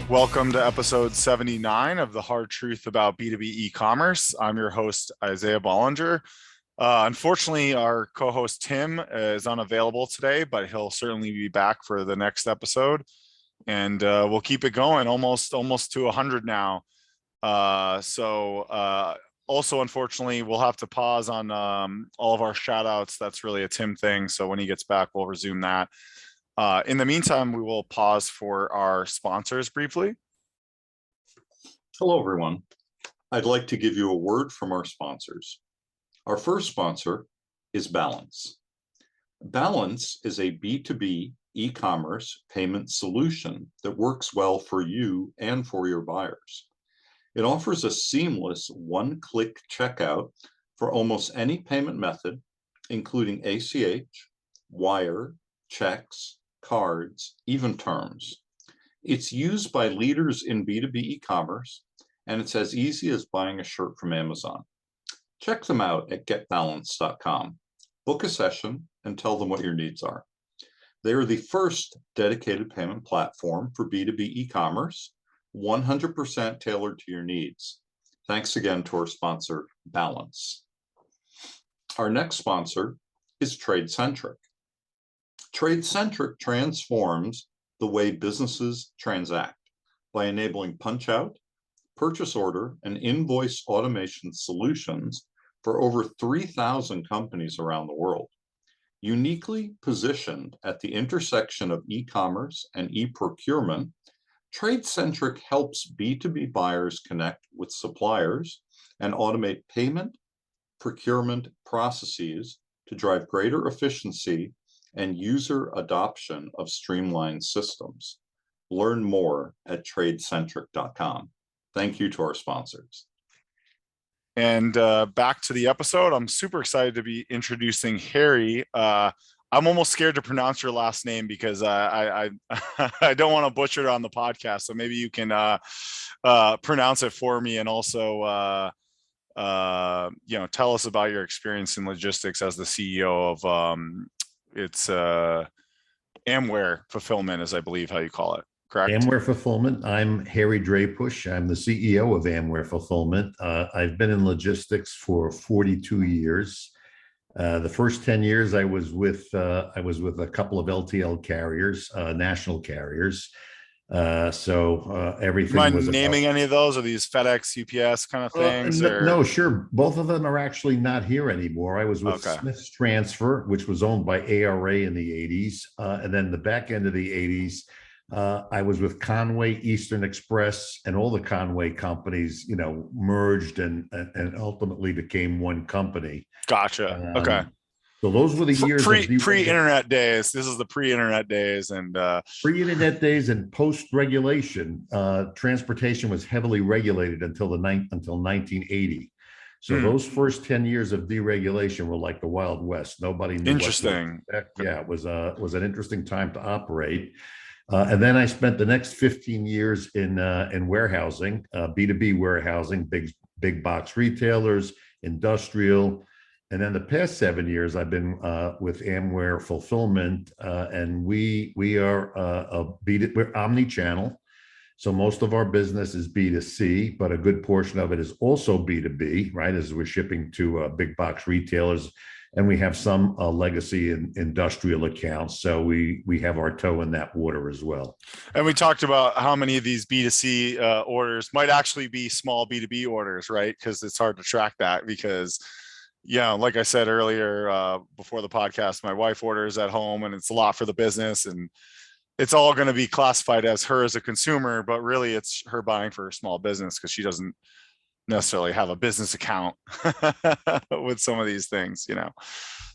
Welcome to episode 79 of the Hard Truth About B2B e-commerce. I'm your host, Isaiah Bollinger. Unfortunately, our co-host Tim is unavailable today, but he'll certainly be back for the next episode. And we'll keep it going almost to 100 now. Also, unfortunately, we'll have to pause on all of our shout outs. That's really a Tim thing. So when he gets back, we'll resume that. In the meantime, we will pause for our sponsors briefly. Hello, everyone. I'd like to give you a word from our sponsors. Our first sponsor is Balance. Balance is a B2B e-commerce payment solution that works well for you and for your buyers. It offers a seamless one-click checkout for almost any payment method, including ACH, wire, checks, cards, even terms. It's used by leaders in B2B e-commerce, and it's as easy as buying a shirt from Amazon. Check them out at getbalance.com. Book a session and tell them what your needs are. They are the first dedicated payment platform for B2B e-commerce, 100% tailored to your needs. Thanks again to our sponsor, Balance. Our next sponsor is TradeCentric. TradeCentric transforms the way businesses transact by enabling punch-out, purchase order, and invoice automation solutions for over 3,000 companies around the world. Uniquely positioned at the intersection of e-commerce and e-procurement, TradeCentric helps B2B buyers connect with suppliers and automate payment, procurement processes to drive greater efficiency and user adoption of streamlined systems. Learn more at tradecentric.com. Thank you to our sponsors. And back to the episode. I'm super excited to be introducing Harry. I'm almost scared to pronounce your last name because I I don't want to butcher it on the podcast. So maybe you can pronounce it for me, and also tell us about your experience in logistics as the CEO of it's Amware Fulfillment, is I believe how you call it. Correct? Amware Fulfillment. I'm Harry Drajpuch. I'm the CEO of Amware Fulfillment. I've been in logistics for 42 years. The first 10 years I was with a couple of LTL carriers, national carriers. Everything Mind was naming any of those? Are these FedEx, UPS kind of things? No, sure. Both of them are actually not here anymore. I was with Okay. Smith's Transfer, which was owned by ARA in the 80s. And then the back end of the 80s, I was with Conway, Eastern Express, and all the Conway companies, merged and ultimately became one company. Gotcha. Okay. So those were the years pre-internet days. This is the pre-internet days and pre-internet days and post-regulation. Transportation was heavily regulated until 1980. So those first 10 years of deregulation were like the Wild West. Nobody knew. Interesting. Yeah, it was an interesting time to operate. And then I spent the next 15 years in warehousing, B2B warehousing, big box retailers, industrial. And then the past 7 years, I've been with Amware Fulfillment, and we are we're omni-channel. So most of our business is B2C, but a good portion of it is also B2B, right? As we're shipping to big box retailers, and we have some legacy in industrial accounts. So we have our toe in that water as well. And we talked about how many of these B2C orders might actually be small B2B orders, right? Because it's hard to track that because, like I said earlier before the podcast, my wife orders at home and it's a lot for the business, and it's all going to be classified as her as a consumer, but really it's her buying for her small business because she doesn't necessarily have a business account with some of these things,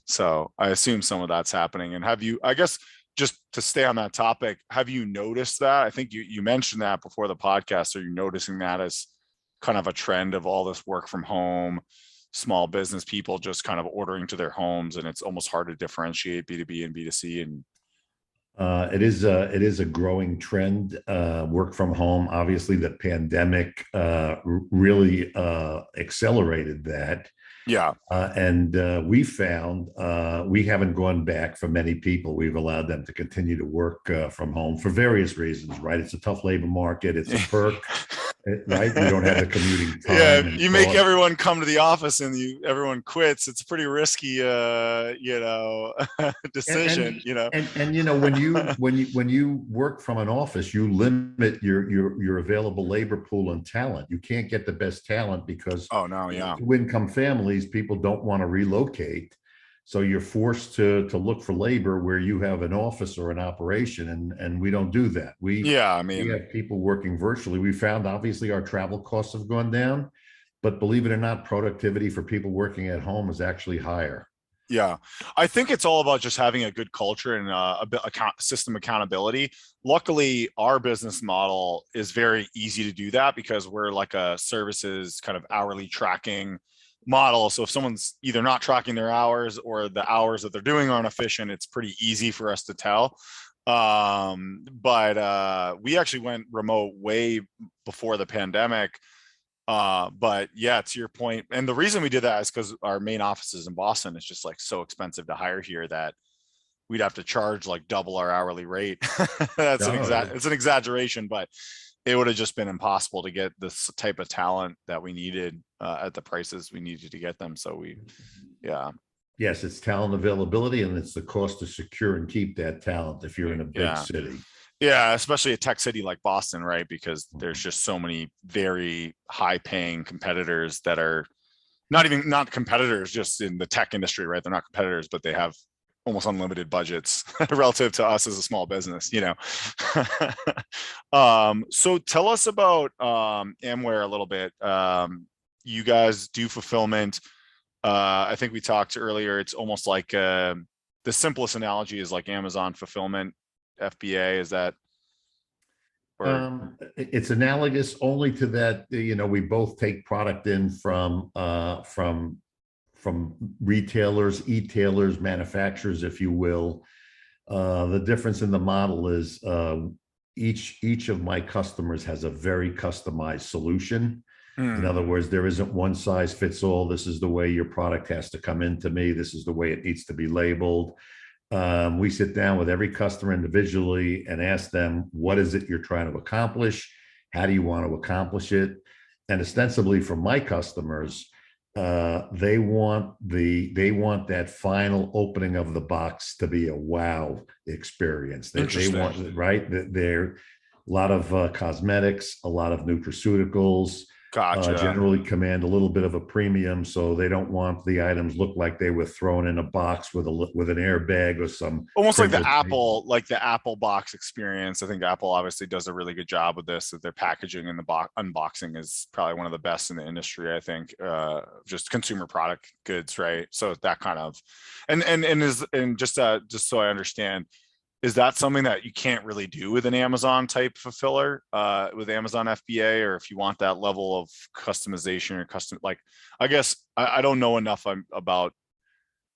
So I assume some of that's happening. And have you, I guess, just to stay on that topic, have you noticed that? I think you mentioned that before the podcast. Are you noticing that as kind of a trend of all this work from home, small business people just kind of ordering to their homes, and it's almost hard to differentiate B2B and B2C? And It is a growing trend. Work from home. Obviously, the pandemic really accelerated that. Yeah. And we found we haven't gone back for many people. We've allowed them to continue to work from home for various reasons, right? It's a tough labor market. It's a perk, right? You don't have the commuting Yeah, time and you make cost. everyone come to the office and everyone quits. It's a pretty risky, And decision, and when you work from an office, you limit your available labor pool and talent. You can't get the best talent because Oh no, yeah. two-income families, people don't want to relocate. So you're forced to look for labor where you have an office or an operation, and we don't do that. Yeah, I We mean, have people working virtually. We found obviously our travel costs have gone down, but believe it or not, productivity for people working at home is actually higher. yeah. I think it's all about just having a good culture and a bit system accountability. Luckily, our business model is very easy to do that because we're like a services kind of hourly tracking model. So if someone's either not tracking their hours or the hours that they're doing aren't efficient, it's pretty easy for us to tell. But we actually went remote way before the pandemic. But yeah, to your point, and the reason we did that is because our main office is in Boston. It's just like so expensive to hire here that we'd have to charge like double our hourly rate. No, It's an exaggeration, but it would have just been impossible to get this type of talent that we needed at the prices we needed to get them. So yeah, yes, it's talent availability and it's the cost to secure and keep that talent if you're in a big yeah. city. Yeah, especially a tech city like Boston, right? Because there's just so many very high paying competitors that are not competitors just in the tech industry, right? They're not competitors, but they have almost unlimited budgets relative to us as a small business. So tell us about Amware a little bit. You guys do fulfillment. I think we talked earlier. It's almost like the simplest analogy is like Amazon fulfillment, FBA. Is that or It's analogous only to that, we both take product in from retailers, e-tailers, manufacturers, if you will. The difference in the model is each of my customers has a very customized solution. In other words, there isn't one size fits all. This is the way your product has to come into me. This is the way it needs to be labeled. We sit down with every customer individually and ask them, what is it you're trying to accomplish? How do you want to accomplish it? And ostensibly for my customers, they want that final opening of the box to be a wow experience. They want, right? They're a lot of cosmetics, a lot of nutraceuticals, gotcha. generally command a little bit of a premium, so they don't want the items look like they were thrown in a box with an airbag or some Almost like the Apple box experience. I think Apple obviously does a really good job with this. That their packaging and the unboxing is probably one of the best in the industry. I think just consumer product goods, right? So that kind of, and just so I understand, is that something that you can't really do with an Amazon type fulfiller, with Amazon FBA, or if you want that level of customization or custom, like, I guess I don't know enough about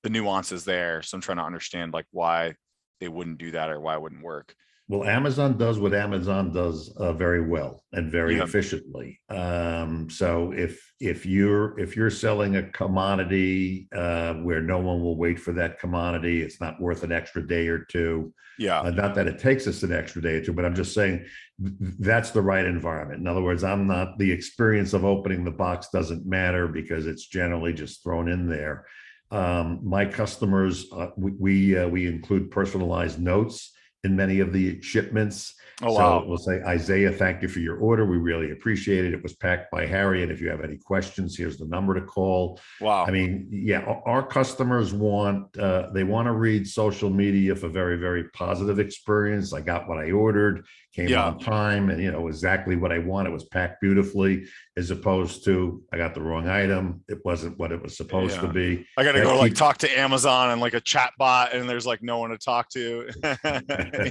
the nuances there. So I'm trying to understand like why they wouldn't do that or why it wouldn't work. Well, Amazon does what Amazon does very well and very Yeah. efficiently. So if you're selling a commodity where no one will wait for that commodity, it's not worth an extra day or two. Yeah. Not that it takes us an extra day or two, but I'm just saying that's the right environment. In other words, the experience of opening the box doesn't matter because it's generally just thrown in there. My customers, we include personalized notes in many of the shipments. Oh, so wow. we'll say, Isaiah, thank you for your order. We really appreciate it. It was packed by Harry. And if you have any questions, here's the number to call. Wow. I mean, yeah, our customers they want to read social media for very, very positive experience. I got what I ordered, came on time, and exactly what I want. It was packed beautifully, as opposed to I got the wrong item. It wasn't what it was supposed to be. I got to go like talk to Amazon and like a chat bot, and there's like no one to talk to.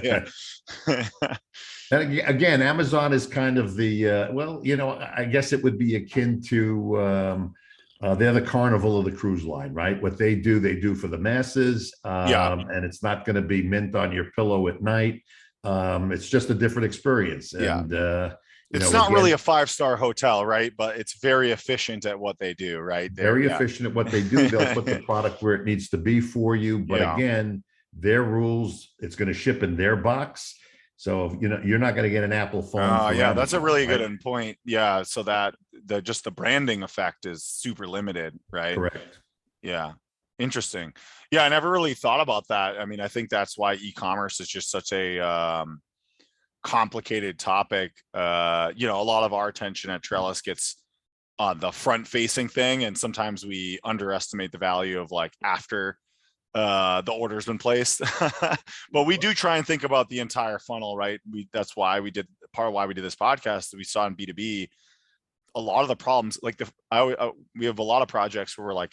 Yeah. And again, Amazon is kind of the I guess it would be akin to They're the carnival of the cruise line, right? What they do for the masses, Yeah. and it's not going to be mint on your pillow at night. It's just a different experience, Yeah. and It's not really a 5-star hotel, right? But it's very efficient at what they do, right? Very efficient at what they do. They'll put the product where it needs to be for you, but Yeah. again, their rules. It's going to ship in their box, so you're not going to get an Apple phone. Yeah, that's a Amazon, really right? good point. Yeah, so that the branding effect is super limited, right? Correct. Yeah. Interesting. Yeah, I never really thought about that. I mean, I think that's why e-commerce is just such a complicated topic. A lot of our attention at Trellis gets on the front facing thing, and sometimes we underestimate the value of like after the order's been placed. But we do try and think about the entire funnel, right? That's why we did part of why we did this podcast. We saw in B2B a lot of the problems, like we have a lot of projects where we're like,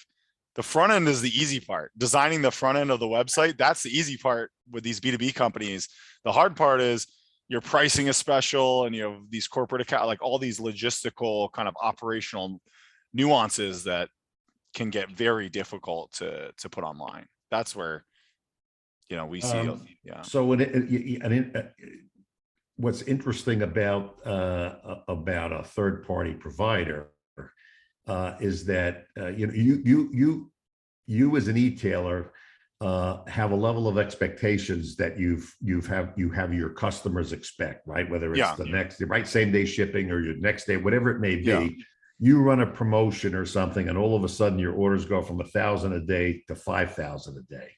the front end is the easy part. Designing the front end of the website, that's the easy part with these B2B companies. The hard part is your pricing is special, and you have these corporate account, like all these logistical kind of operational nuances that can get very difficult to put online. That's where we see. Yeah. So what's interesting about a third-party provider is that you as an e-tailer have a level of expectations that you have your customers expect, right? Whether it's the next same day shipping or your next day, whatever it may be. Yeah. You run a promotion or something, and all of a sudden your orders go from 1,000 a day to 5,000 a day.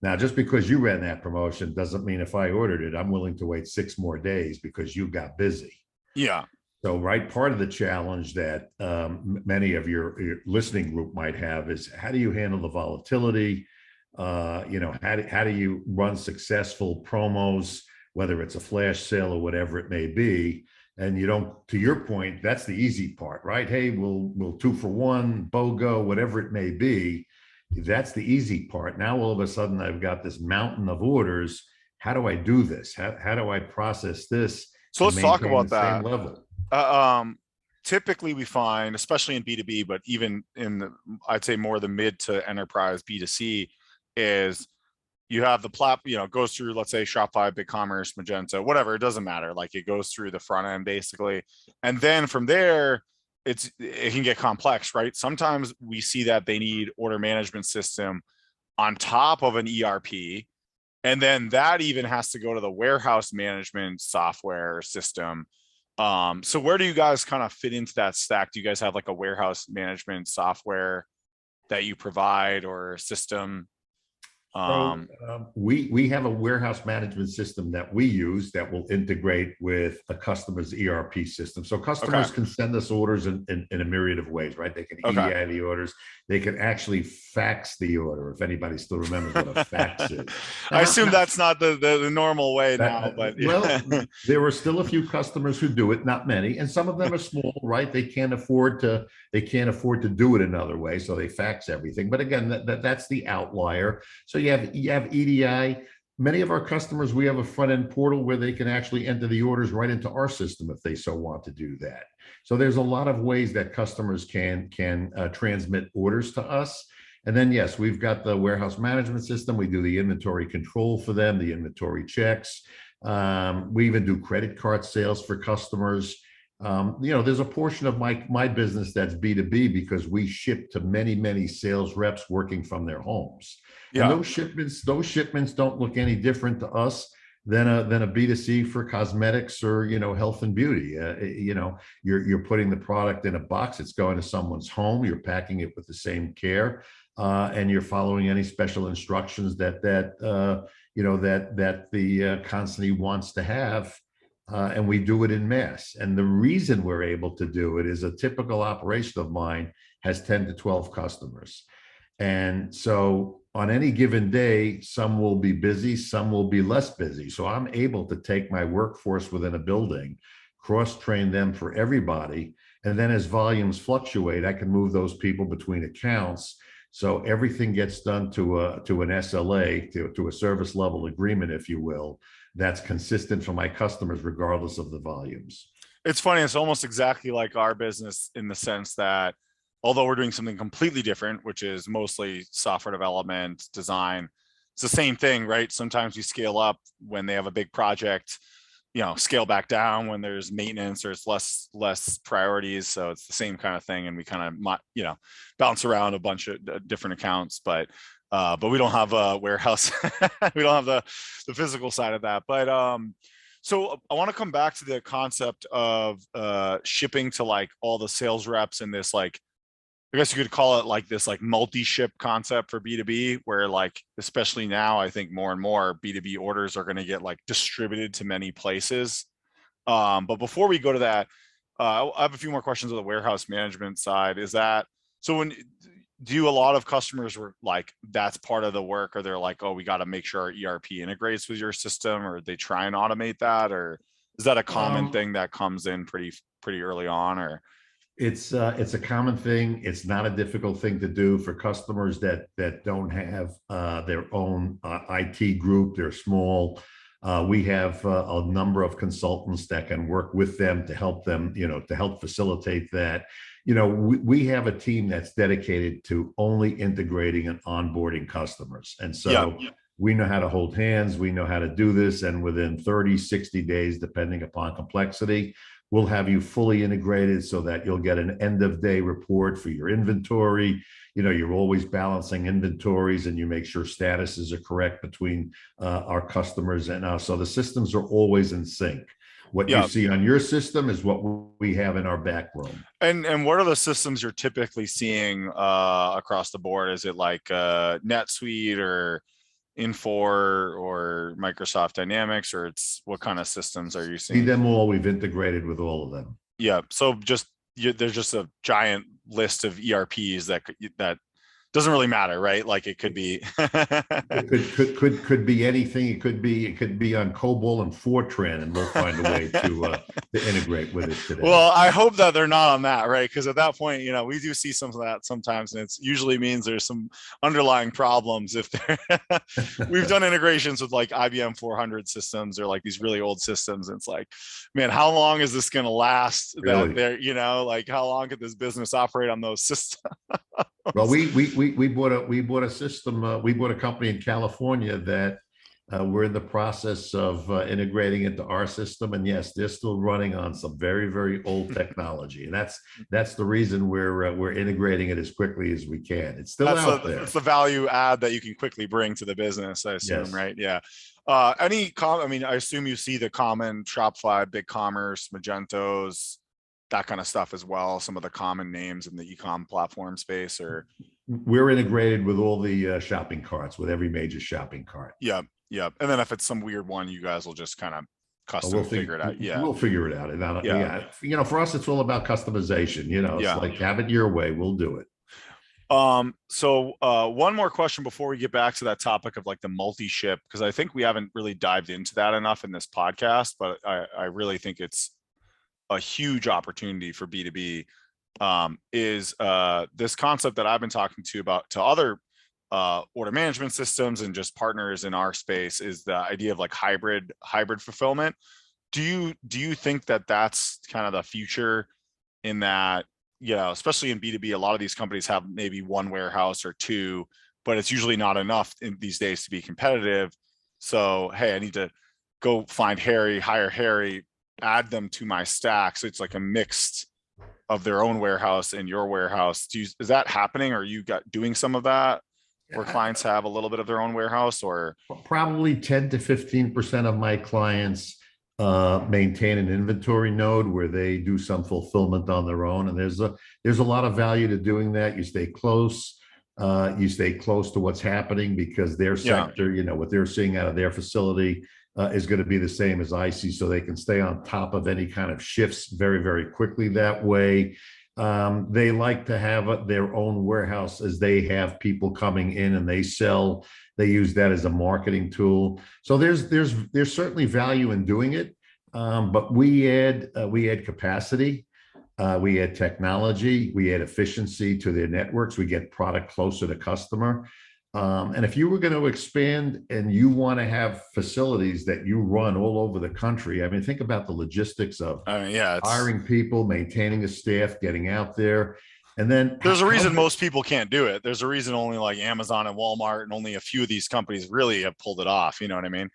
Now, just because you ran that promotion doesn't mean if I ordered it, I'm willing to wait 6 more days because you got busy. Yeah. So, right, part of the challenge that many of your listening group might have is, how do you handle the volatility? How do you run successful promos, whether it's a flash sale or whatever it may be? And to your point, that's the easy part, right? Hey, we'll 2 for 1, BOGO, whatever it may be. That's the easy part. Now, all of a sudden, I've got this mountain of orders. How do I do this? How do I process this? So let's talk about that. Same level. Typically we find, especially in B2B, but even in I'd say more the mid to enterprise B2C, is you have the goes through, let's say Shopify, BigCommerce, Magento, whatever, it doesn't matter. Like it goes through the front end basically. And then from there, it can get complex, right? Sometimes we see that they need order management system on top of an ERP. And then that even has to go to the warehouse management software system. So where do you guys kind of fit into that stack? Do you guys have like a warehouse management software that you provide, or a system? We have a warehouse management system that we use that will integrate with a customer's ERP system. So customers can send us orders in a myriad of ways, right? They can EDI the orders. They can actually fax the order, if anybody still remembers what a fax is. I assume that's not the normal way now, but well, there are still a few customers who do it, not many, and some of them are small, right? They can't afford to do it another way, so they fax everything. But again, that's the outlier. So you have EDI. Many of our customers, we have a front end portal where they can actually enter the orders right into our system if they so want to do that. So there's a lot of ways that customers can transmit orders to us. And then, yes, we've got the warehouse management system. We do the inventory control for them, the inventory checks. We even do credit card sales for customers. There's a portion of my business that's B2B because we ship to many sales reps working from their homes. And those shipments don't look any different to us than a B2C for cosmetics or health and beauty. You're putting the product in a box. It's going to someone's home. You're packing it with the same care, and you're following any special instructions that the consignee wants to have. And we do it in mass. And the reason we're able to do it is a typical operation of mine has 10 to 12 customers. And so on any given day, some will be busy, some will be less busy. So I'm able to take my workforce within a building, cross-train them for everybody. And then as volumes fluctuate, I can move those people between accounts. So everything gets done to an SLA, to a service level agreement, if you will, that's consistent for my customers, regardless of the volumes. It's funny. It's almost exactly like our business in the sense that although we're doing something completely different, which is mostly software development, design. It's the same thing, right? Sometimes we scale up when they have a big project, scale back down when there's maintenance or it's less priorities. So it's the same kind of thing. And we kind of, bounce around a bunch of different accounts, but we don't have a warehouse. We don't have the physical side of that. But so I want to come back to the concept of shipping to like all the sales reps in this, like, I guess you could call it like this like multi-ship concept for B2B, where like, especially now, I think more and more B2B orders are going to get like distributed to many places. But before we go to that, I have a few more questions on the warehouse management side. Is that, so when, do a lot of customers were like, that's part of the work, or they're like, oh, we got to make sure our ERP integrates with your system, or they try and automate that, or is that a common thing that comes in pretty early on, or? It's a common thing. It's not a difficult thing to do for customers that don't have their own IT group. They're small. We have a number of consultants that can work with them to help them, to help facilitate that. We have a team that's dedicated to only integrating and onboarding customers. And so we know how to hold hands. We know how to do this. And within 30, 60 days, depending upon complexity, we'll have you fully integrated so that you'll get an end of day report for your inventory. You're always balancing inventories and you make sure statuses are correct between our customers and us. So the systems are always in sync. What you see on your system is what we have in our back room. And what are the systems you're typically seeing across the board? Is it like NetSuite or Infor or Microsoft Dynamics, or it's what kind of systems are you seeing? See them all. We've integrated with all of them. Yeah. So there's just a giant list of ERPs that doesn't really matter, right? Like it could be it could be anything. It could be on COBOL and Fortran, and we'll find a way to integrate with it today. Well, I hope that they're not on that, right? Because at that point, we do see some of that sometimes, and it's usually means there's some underlying problems. If we've done integrations with like IBM 400 systems or like these really old systems, and it's like, man, how long is this going to last? Really? That they're, like how long could this business operate on those systems? Well, we bought a system. We bought a company in California that we're in the process of integrating into our system, and yes, they're still running on some very, very old technology, and that's the reason we're integrating it as quickly as we can. It's still out there. It's the value add that you can quickly bring to the business, I assume, Yes. right? Yeah. I assume you see the common Shopify, BigCommerce, Magentos, that kind of stuff as well. Some of the common names in the e-com platform space, or we're integrated with all the shopping carts, with every major shopping cart. Yeah. And then if it's some weird one, you guys will just kind of custom figure it out. Yeah, we'll figure it out. And for us, it's all about customization. It's like, have it your way. We'll do it. So one more question before we get back to that topic of like the multi-ship, because I think we haven't really dived into that enough in this podcast, but I really think it's a huge opportunity for B2B, is this concept that I've been talking to other order management systems and just partners in our space, is the idea of like hybrid fulfillment. Do you think that that's kind of the future, in that, especially in B2B, a lot of these companies have maybe one warehouse or two, but it's usually not enough in these days to be competitive. So, hey, I need to go find Harry, hire Harry, add them to my stack. So it's like a mixed of their own warehouse and your warehouse. Is that happening? Or you doing some of that, where clients have a little bit of their own warehouse? Or probably 10 to 15% of my clients maintain an inventory node where they do some fulfillment on their own. And there's a lot of value to doing that. You stay close. You stay close to what's happening, because their sector, what they're seeing out of their facility is going to be the same as I see, so they can stay on top of any kind of shifts very, very quickly that way. They like to have their own warehouse, as they have people coming in and they use that as a marketing tool. So there's certainly value in doing it, but we add capacity, we add technology, we add efficiency to their networks, we get product closer to customer. And if you were going to expand and you want to have facilities that you run all over the country, I mean, think about the logistics of hiring people, maintaining a staff, getting out there. And then there's a reason most people can't do it. There's a reason only like Amazon and Walmart and only a few of these companies really have pulled it off. You know what I mean?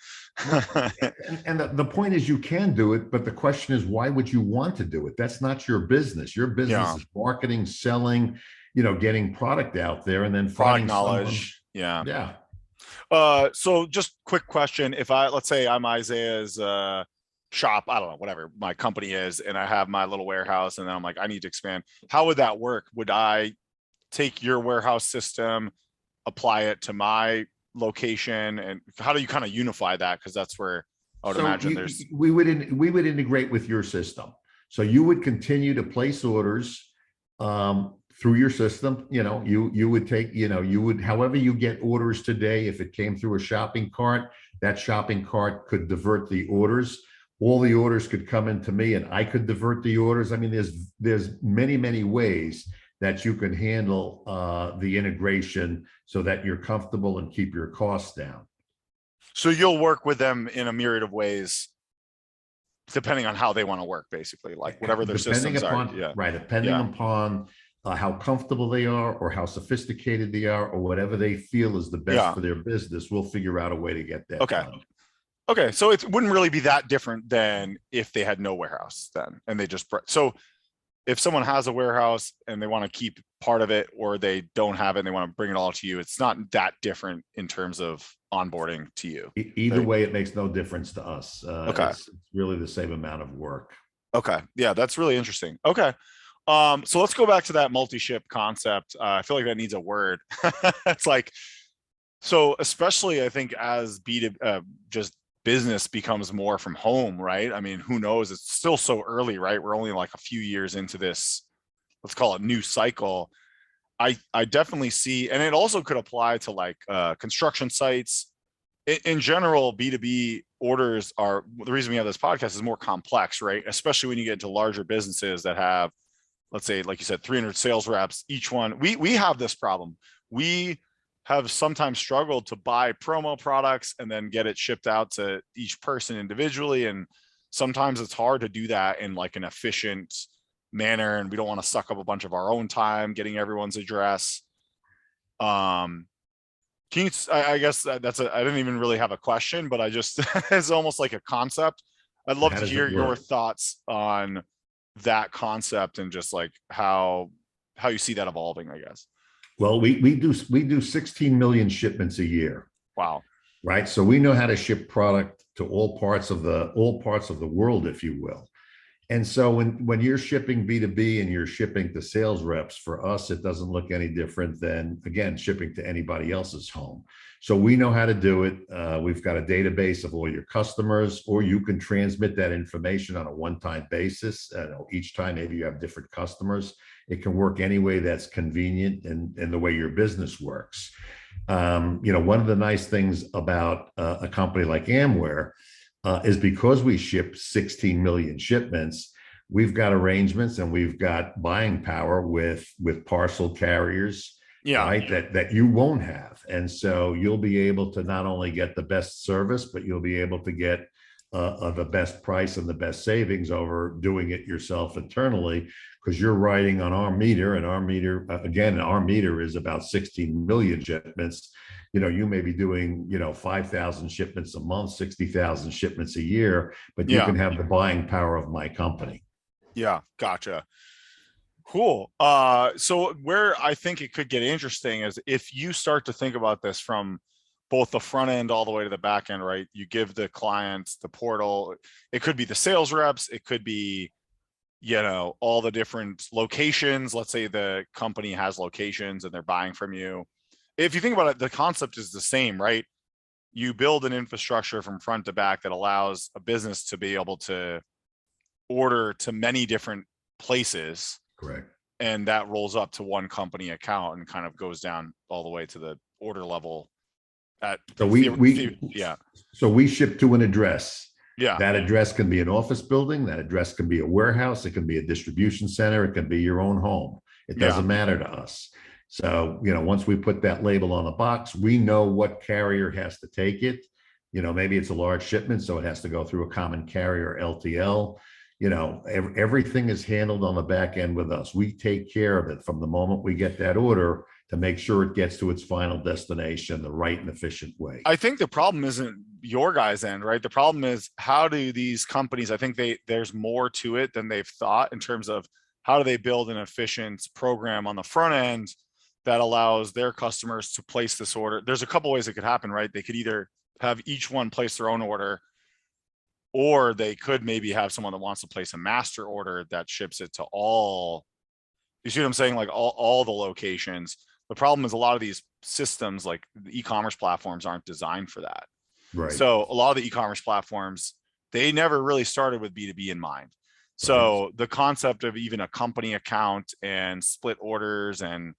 and the point is you can do it, but the question is, why would you want to do it? That's not your business. Your business is marketing, selling, getting product out there, and then finding product knowledge. Someone. Yeah. So just quick question. If let's say I'm Isaiah's shop, I don't know, whatever my company is, and I have my little warehouse, and then I'm like, I need to expand. How would that work? Would I take your warehouse system, apply it to my location, and how do you kind of unify that? Because that's where I would imagine we would integrate with your system. So you would continue to place orders through your system. You would take, however you get orders today, if it came through a shopping cart, that shopping cart could divert the orders. All the orders could come into me and I could divert the orders. I mean, there's many, many ways that you can handle the integration so that you're comfortable and keep your costs down. So you'll work with them in a myriad of ways, depending on how they want to work, basically, like whatever their systems are. Yeah. Right. Depending upon how comfortable they are or how sophisticated they are or whatever they feel is the best for their business, we'll figure out a way to get that done. Okay. So it wouldn't really be that different than if they had no warehouse then, and they just, so if someone has a warehouse and they want to keep part of it, or they don't have it and they want to bring it all to you, it's not that different in terms of onboarding to you. Either way, it makes no difference to us. Okay. It's really the same amount of work. Okay. Yeah, that's really interesting. Okay. So let's go back to that multi-ship concept. I feel like that needs a word. It's like, so especially I think as just business becomes more from home, right? I mean, who knows? It's still so early, right? We're only like a few years into this, let's call it new cycle. I definitely see, and it also could apply to like construction sites. In general, B2B orders are, the reason we have this podcast is more complex, right? Especially when you get into larger businesses that have, let's say, like you said, 300 sales reps, each one. We have this problem. We have sometimes struggled to buy promo products and then get it shipped out to each person individually. And sometimes it's hard to do that in like an efficient manner. And we don't want to suck up a bunch of our own time getting everyone's address. Can you, I guess I didn't even really have a question, but I just, it's almost like a concept. I'd love to hear your thoughts on that concept and just like how you see that evolving, I guess. Well, we do 16 million shipments a year. Wow. Right. So we know how to ship product to all parts of the world, if you will. And so when you're shipping B2B and you're shipping to sales reps, for us, it doesn't look any different than, again, shipping to anybody else's home. So we know how to do it. We've got a database of all your customers, or you can transmit that information on a one-time basis. Each time, maybe you have different customers. It can work any way that's convenient and the way your business works. One of the nice things about a company like Amware is because we ship 16 million shipments, we've got arrangements and we've got buying power with parcel carriers, right? That you won't have. And so you'll be able to not only get the best service, but you'll be able to get the best price and the best savings over doing it yourself internally, because you're riding on our meter, and our meter is about 16 million shipments. You may be doing, 5,000 shipments a month, 60,000 shipments a year, but you can have the buying power of my company. Yeah. Gotcha. Cool. So where I think it could get interesting is if you start to think about this from both the front end all the way to the back end, right? You give the clients the portal. It could be the sales reps. It could be, all the different locations. Let's say the company has locations and they're buying from you. If you think about it, the concept is the same, right? You build an infrastructure from front to back that allows a business to be able to order to many different places. Correct. And that rolls up to one company account and kind of goes down all the way to the order level. So we ship to an address. Yeah. That address can be an office building. That address can be a warehouse. It can be a distribution center. It can be your own home. It doesn't matter to us. So, once we put that label on the box, we know what carrier has to take it. Maybe it's a large shipment, so it has to go through a common carrier, LTL. everything is handled on the back end with us. We take care of it from the moment we get that order to make sure it gets to its final destination the right and efficient way. I think the problem isn't your guys' end, right? The problem is, how do these companies, I think there's more to it than they've thought in terms of how do they build an efficient program on the front end that allows their customers to place this order. There's a couple ways it could happen, right? They could either have each one place their own order, or they could maybe have someone that wants to place a master order that ships it to all, you see what I'm saying? Like all the locations. The problem is a lot of these systems, like the e-commerce platforms, aren't designed for that. Right. So a lot of the e-commerce platforms, they never really started with B2B in mind. So the concept of even a company account and split orders and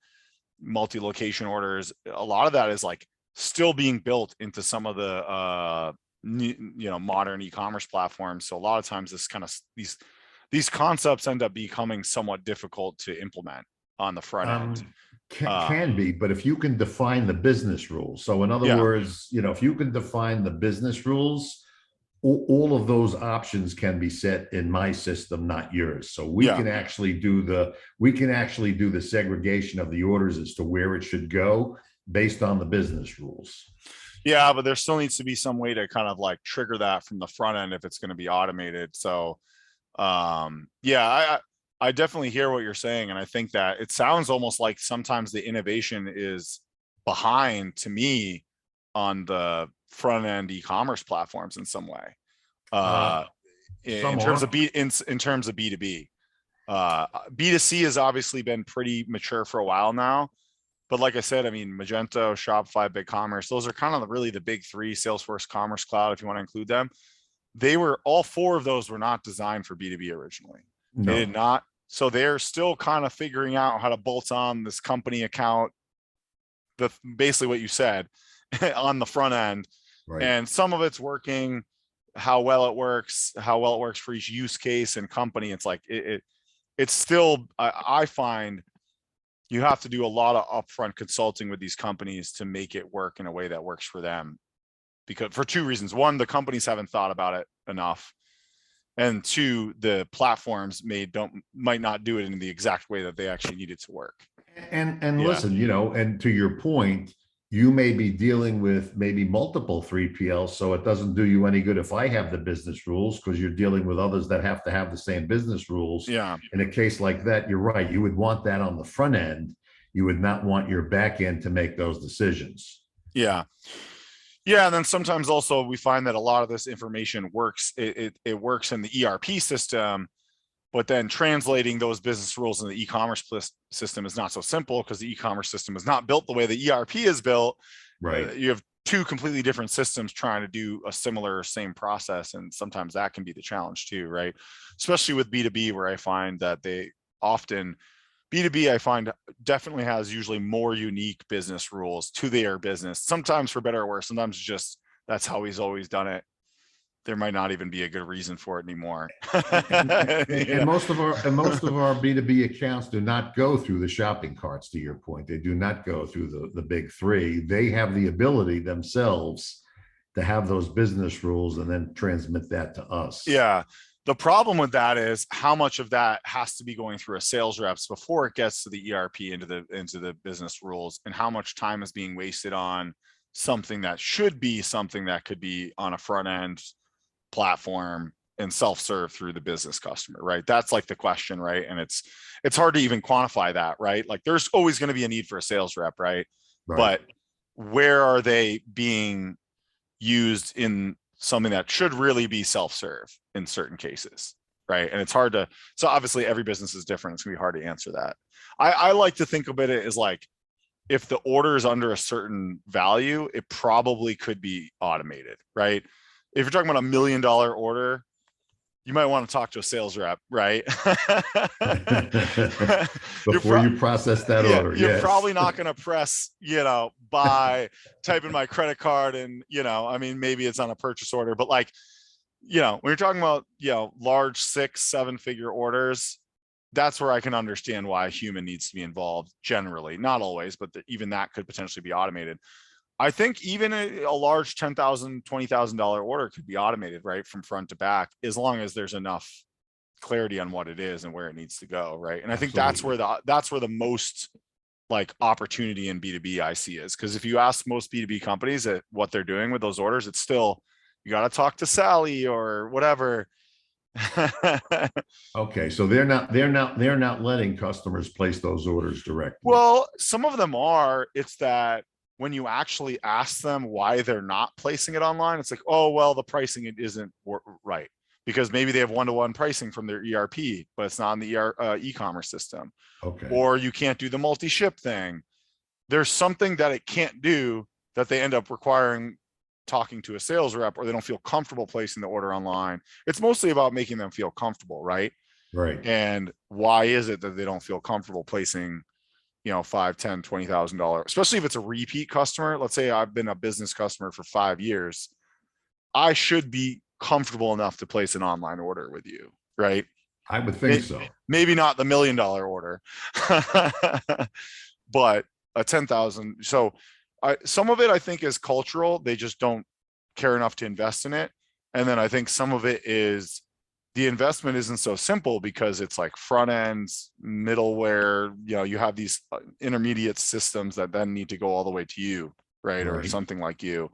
multi-location orders, a lot of that is like still being built into some of the modern e-commerce platforms. So a lot of times this kind of these concepts end up becoming somewhat difficult to implement on the front end. Can be, but if you can define the business rules. So in other words, if you can define the business rules, all of those options can be set in my system, not yours. So we can actually do the segregation of the orders as to where it should go based on the business rules. Yeah, but there still needs to be some way to kind of like trigger that from the front end if it's going to be automated. So I definitely hear what you're saying. And I think that it sounds almost like sometimes the innovation is behind, to me, on the front end e-commerce platforms in some way. In terms of B2B. B2C has obviously been pretty mature for a while now. But like I said, I mean, Magento, Shopify, BigCommerce, those are kind of really the big three. Salesforce Commerce Cloud, if you want to include them. All four of those were not designed for B2B originally. No. They did not. So they're still kind of figuring out how to bolt on this company account, basically what you said, on the front end. Right. And some of it's working, how well it works for each use case and company. It's like, it's still, I find you have to do a lot of upfront consulting with these companies to make it work in a way that works for them. Because for two reasons: one, the companies haven't thought about it enough, and two, the platforms might not do it in the exact way that they actually need it to work. And listen, and to your point, you may be dealing with maybe multiple 3PLs, so it doesn't do you any good if I have the business rules, because you're dealing with others that have to have the same business rules. Yeah. In a case like that, you're right. You would want that on the front end. You would not want your back end to make those decisions. Yeah. Yeah, and then sometimes also we find that a lot of this information works. It works in the ERP system, but then translating those business rules in the e-commerce system is not so simple, because the e-commerce system is not built the way the ERP is built. Right. You have two completely different systems trying to do a same process, and sometimes that can be the challenge too, right? Especially with B2B, where I find that B2B, I find, definitely has usually more unique business rules to their business, sometimes for better or worse. Sometimes just that's how he's always done it. There might not even be a good reason for it anymore. and most of our B2B accounts do not go through the shopping carts, to your point. They do not go through the big three. They have the ability themselves to have those business rules and then transmit that to us. Yeah. The problem with that is how much of that has to be going through a sales reps before it gets to the ERP into the business rules, and how much time is being wasted on something that should be something that could be on a front end platform and self-serve through the business customer, right? That's like the question, right? And it's hard to even quantify that, right? Like there's always going to be a need for a sales rep, right? But where are they being used in something that should really be self-serve in certain cases, right? And it's hard to, so obviously every business is different. It's gonna be hard to answer that. I like to think of it as like, if the order is under a certain value, it probably could be automated, right? If you're talking about $1 million order, you might want to talk to a sales rep, right? Before you process that order. You're probably not going to press, buy, type in my credit card, and, I mean, maybe it's on a purchase order, but like, when you're talking about, large 6-7 figure orders, that's where I can understand why a human needs to be involved generally. Not always, but even that could potentially be automated. I think even a large $10,000, $20,000 order could be automated, right, from front to back, as long as there's enough clarity on what it is and where it needs to go, right? And I think Absolutely. that's where the most like opportunity in B2B I see is, because if you ask most B2B companies at what they're doing with those orders, it's still, you got to talk to Sally or whatever. Okay, so they're not letting customers place those orders directly. Well, some of them are. It's that when you actually ask them why they're not placing it online, it's like, oh, well, the pricing it isn't right, because maybe they have one-to-one pricing from their ERP, but it's not in the e-commerce system, Okay, or you can't do the multi-ship thing. There's something that it can't do that they end up requiring talking to a sales rep, or they don't feel comfortable placing the order online. It's mostly about making them feel comfortable, right? right. And why is it that they don't feel comfortable placing, you know, $5, $10, $20,000, especially if it's a repeat customer? Let's say I've been a business customer for 5 years. I should be comfortable enough to place an online order with you, right? I would think so. Maybe not the $1 million order, but a 10,000. So some of it I think is cultural. They just don't care enough to invest in it. And then I think some of it is the investment isn't so simple, because it's like front ends, middleware, you know, you have these intermediate systems that then need to go all the way to you, right? Or Right. something like you.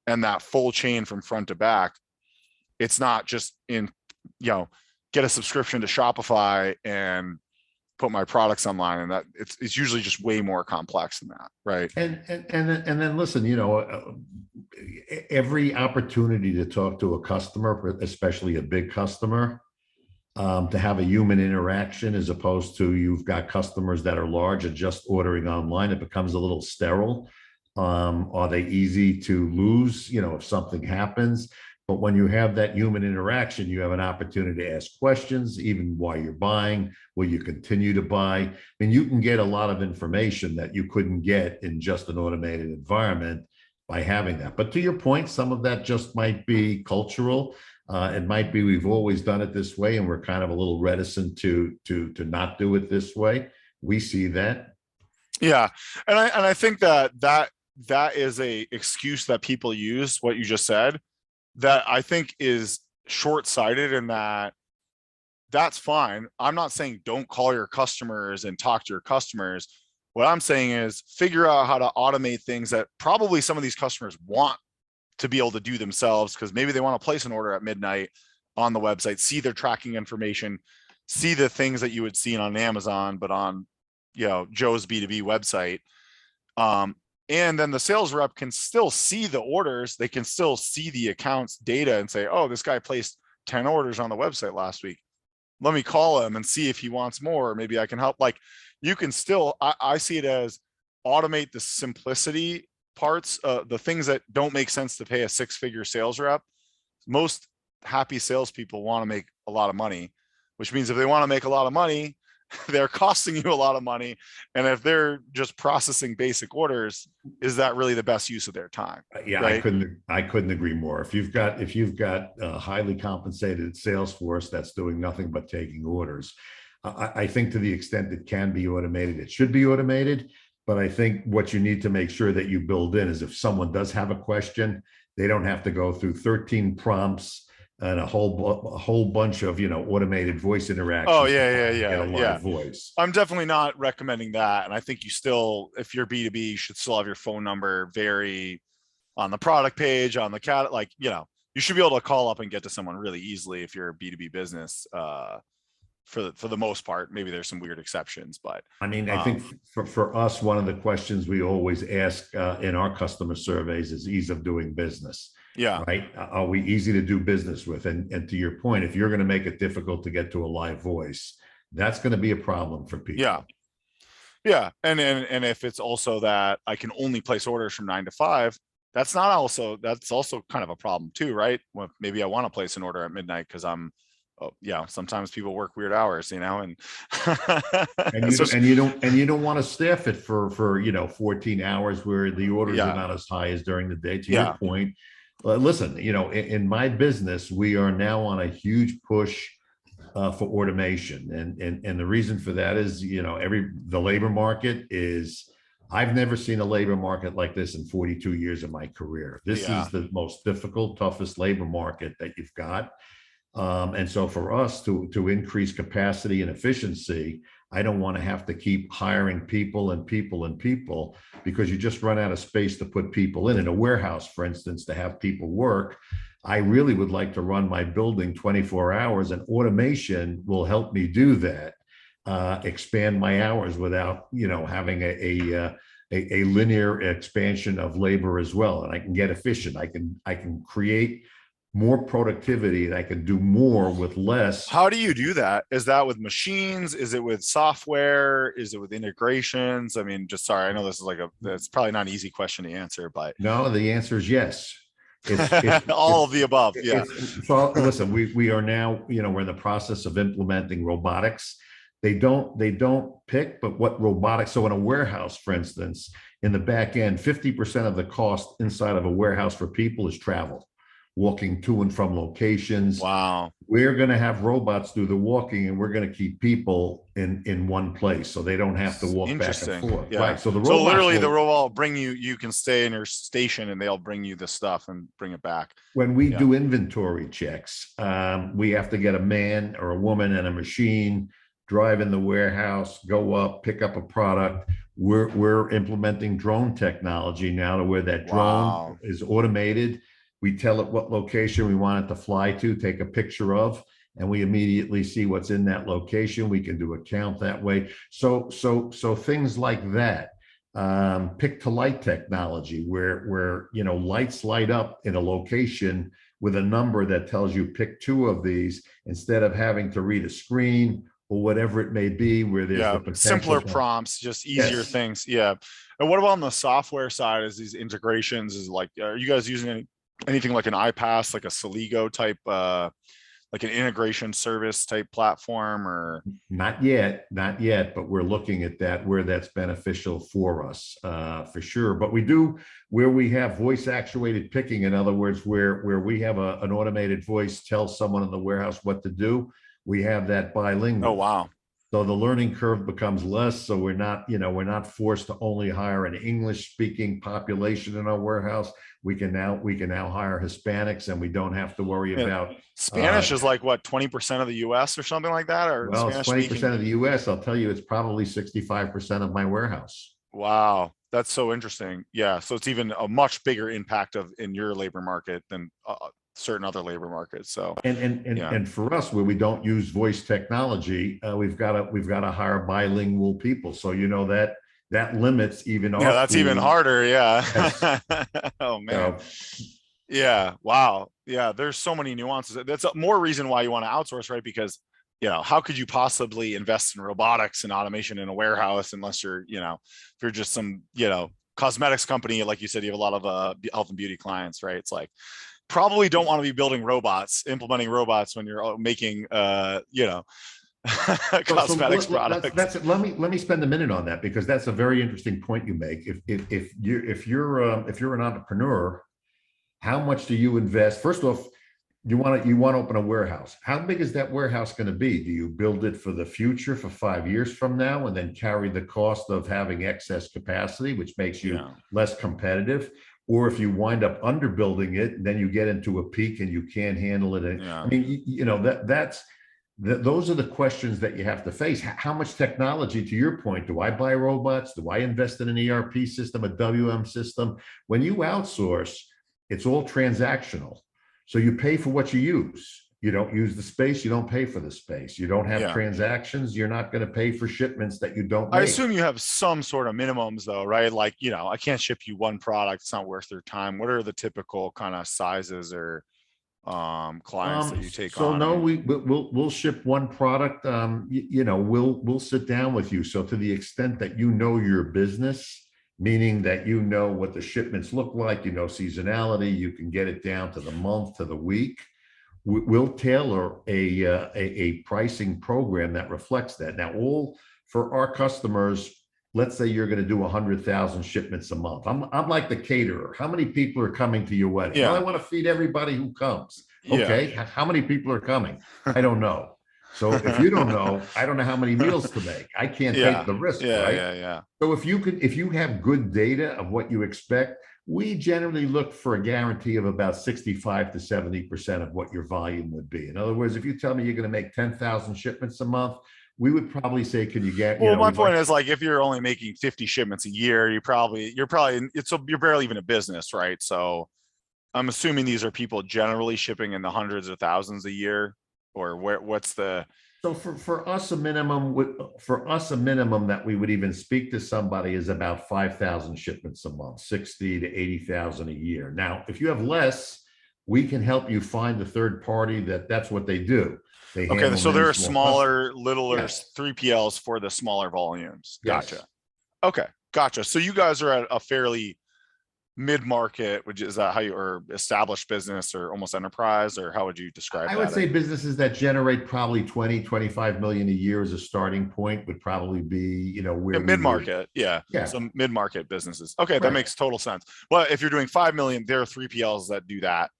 And that full chain from front to back, it's not just in, you know, get a subscription to Shopify and put my products online, and that it's usually just way more complex than that, right? And then listen, every opportunity to talk to a customer, especially a big customer, to have a human interaction, as opposed to you've got customers that are large and just ordering online, it becomes a little sterile. Are they easy to lose, if something happens? But when you have that human interaction, you have an opportunity to ask questions, even while you're buying. Will you continue to buy? I mean, you can get a lot of information that you couldn't get in just an automated environment by having that. But to your point, some of that just might be cultural. It might be we've always done it this way, and we're kind of a little reticent to not do it this way. We see that. Yeah, and I think that is a excuse that people use, what you just said, that I think is short-sighted, in that that's fine. I'm not saying don't call your customers and talk to your customers. What I'm saying is figure out how to automate things that probably some of these customers want to be able to do themselves, because maybe they want to place an order at midnight on the website, see their tracking information, see the things that you would see on Amazon, but on, Joe's B2B website. And then the sales rep can still see the orders. They can still see the accounts data and say, oh, this guy placed 10 orders on the website last week. Let me call him and see if he wants more. Or maybe I can help. Like, you can still, I see it as automate the simplicity parts, the things that don't make sense to pay a 6-figure sales rep. Most happy salespeople want to make a lot of money, which means if they want to make a lot of money, they're costing you a lot of money. And if they're just processing basic orders, is that really the best use of their time? Yeah, right? I couldn't agree more. If you've got a highly compensated sales force that's doing nothing but taking orders, I think to the extent it can be automated, it should be automated. But I think what you need to make sure that you build in is, if someone does have a question, they don't have to go through 13 prompts and a whole bunch of automated voice interactions. Oh yeah. Get a live voice. I'm definitely not recommending that, and I think you still, if you're B2B, you should still have your phone number very on the product page, on the cat, you should be able to call up and get to someone really easily if you're a B2B business. For the most part, maybe there's some weird exceptions, but I mean, I think for us, one of the questions we always ask in our customer surveys is ease of doing business. Yeah. Right. Are we easy to do business with? And to your point, if you're going to make it difficult to get to a live voice, that's going to be a problem for people. Yeah. Yeah. And if it's also that I can only place orders from 9 to 5, that's also kind of a problem too, right? Well, maybe I want to place an order at midnight because sometimes people work weird hours, and and you don't want to staff it for 14 hours where the orders are not as high as during the day. To your point, listen, in my business, we are now on a huge push for automation, and the reason for that is the labor market is. I've never seen a labor market like this in 42 years of my career. This is the most difficult, toughest labor market that you've got. And so for us to increase capacity and efficiency, I don't want to have to keep hiring people and people and people, because you just run out of space to put people in a warehouse, for instance, to have people work. I really would like to run my building 24 hours, and automation will help me do that, expand my hours without, having a linear expansion of labor as well. And I can get efficient. I can create more productivity, and I can do more with less. How do you do that? Is that with machines? Is it with software? Is it with integrations? I mean, just sorry, I know this is it's probably not an easy question to answer, but No, the answer is yes. It's all of the above. Yeah. So listen, we are now, we're in the process of implementing robotics. They don't pick, but what robotics, so in a warehouse, for instance, in the back end, 50% of the cost inside of a warehouse for people is travel, walking to and from locations. Wow. We're going to have robots do the walking, and we're going to keep people in one place, so they don't have to walk back and forth. Yeah. Right. So the literally the robot will bring you, you can stay in your station and they'll bring you the stuff and bring it back. When we do inventory checks, we have to get a man or a woman and a machine, drive in the warehouse, go up, pick up a product. We're implementing drone technology now to where that drone is automated. We tell it what location we want it to fly to, take a picture of, and we immediately see what's in that location. We can do a count that way. So things like that. Pick to light technology, where lights light up in a location with a number that tells you pick two of these, instead of having to read a screen or whatever it may be, where there's the simpler prompts, just easier things. Yeah. And what about on the software side? Is these integrations, are you guys using anything like an iPass, like a Celigo type, like an integration service type platform? Or not yet, but we're looking at that, where that's beneficial for us, for sure. But we do, where we have voice actuated picking, in other words, where we have an automated voice tell someone in the warehouse what to do, we have that bilingual. Oh, wow. So the learning curve becomes less. So we're not forced to only hire an English speaking population in our warehouse. We can now hire Hispanics, and we don't have to worry about Spanish. Is like what, 20% of the US or something like that? Or well, it's 20% of the US. I'll tell you, it's probably 65% of my warehouse. Wow, that's so interesting. Yeah, so it's even a much bigger impact in your labor market than certain other labor markets. So and for us, where we don't use voice technology, we've got to hire bilingual people. So that limits even our that's pool. Even harder. Yeah. Yes. Oh man. Yeah. Wow. Yeah. There's so many nuances. That's more reason why you want to outsource, right? Because how could you possibly invest in robotics and automation in a warehouse unless you're, if you're just some, cosmetics company, like you said, you have a lot of health and beauty clients, right? It's like, probably don't want to be building robots, implementing robots when you're making, cosmetics products. Let me spend a minute on that, because that's a very interesting point you make. If you're an entrepreneur, how much do you invest? First off, you want to open a warehouse. How big is that warehouse going to be? Do you build it for the future, for 5 years from now, and then carry the cost of having excess capacity, which makes you less competitive? Or if you wind up underbuilding it, then you get into a peak and you can't handle it. I mean, those are the questions that you have to face. How much technology, to your point, do I buy robots? Do I invest in an ERP system, a WM system? When you outsource, it's all transactional. So you pay for what you use. You don't use the space, you don't pay for the space. You don't have transactions, you're not going to pay for shipments that you don't make. I assume you have some sort of minimums though, right? Like, I can't ship you one product, it's not worth their time. What are the typical kind of sizes or clients that you take on? So no, we'll ship one product. We'll sit down with you. So to the extent that your business, meaning that what the shipments look like, seasonality, you can get it down to the month, to the week. We'll tailor a pricing program that reflects that. Now, all for our customers, let's say you're going to do 100,000 shipments a month. I'm like the caterer. How many people are coming to your wedding? Well, I want to feed everybody who comes. Okay, how many people are coming? I don't know. So if you don't know, I don't know how many meals to make. I can't take the risk, right? Yeah. So if you have good data of what you expect, We generally look for a guarantee of about 65 to 70% of what your volume would be. In other words, if you tell me you're going to make 10,000 shipments a month, we would probably say, can you get, Well, my we'd like point is like if you're only making 50 shipments a year, you're barely even a business, right? So I'm assuming these are people generally shipping in the hundreds of thousands a year, or what's the So for us, a minimum that we would even speak to somebody is about 5,000 shipments a month, 60 to 80,000 a year. Now, if you have less, we can help you find the third party that's what they do. They okay? handle So many there are small smaller, customers. littler Yes, 3PLs for the smaller volumes. Gotcha. yes. Okay, gotcha. So you guys are at a fairly mid-market, which is that how you or established business or almost enterprise, or how would you describe I would that? say businesses that generate probably 20, 25 million a year as a starting point would probably be, Yeah, where we would, mid-market, yeah. yeah, So mid-market businesses. Okay, that right. makes total sense. But if you're doing 5 million, there are 3PLs that do that,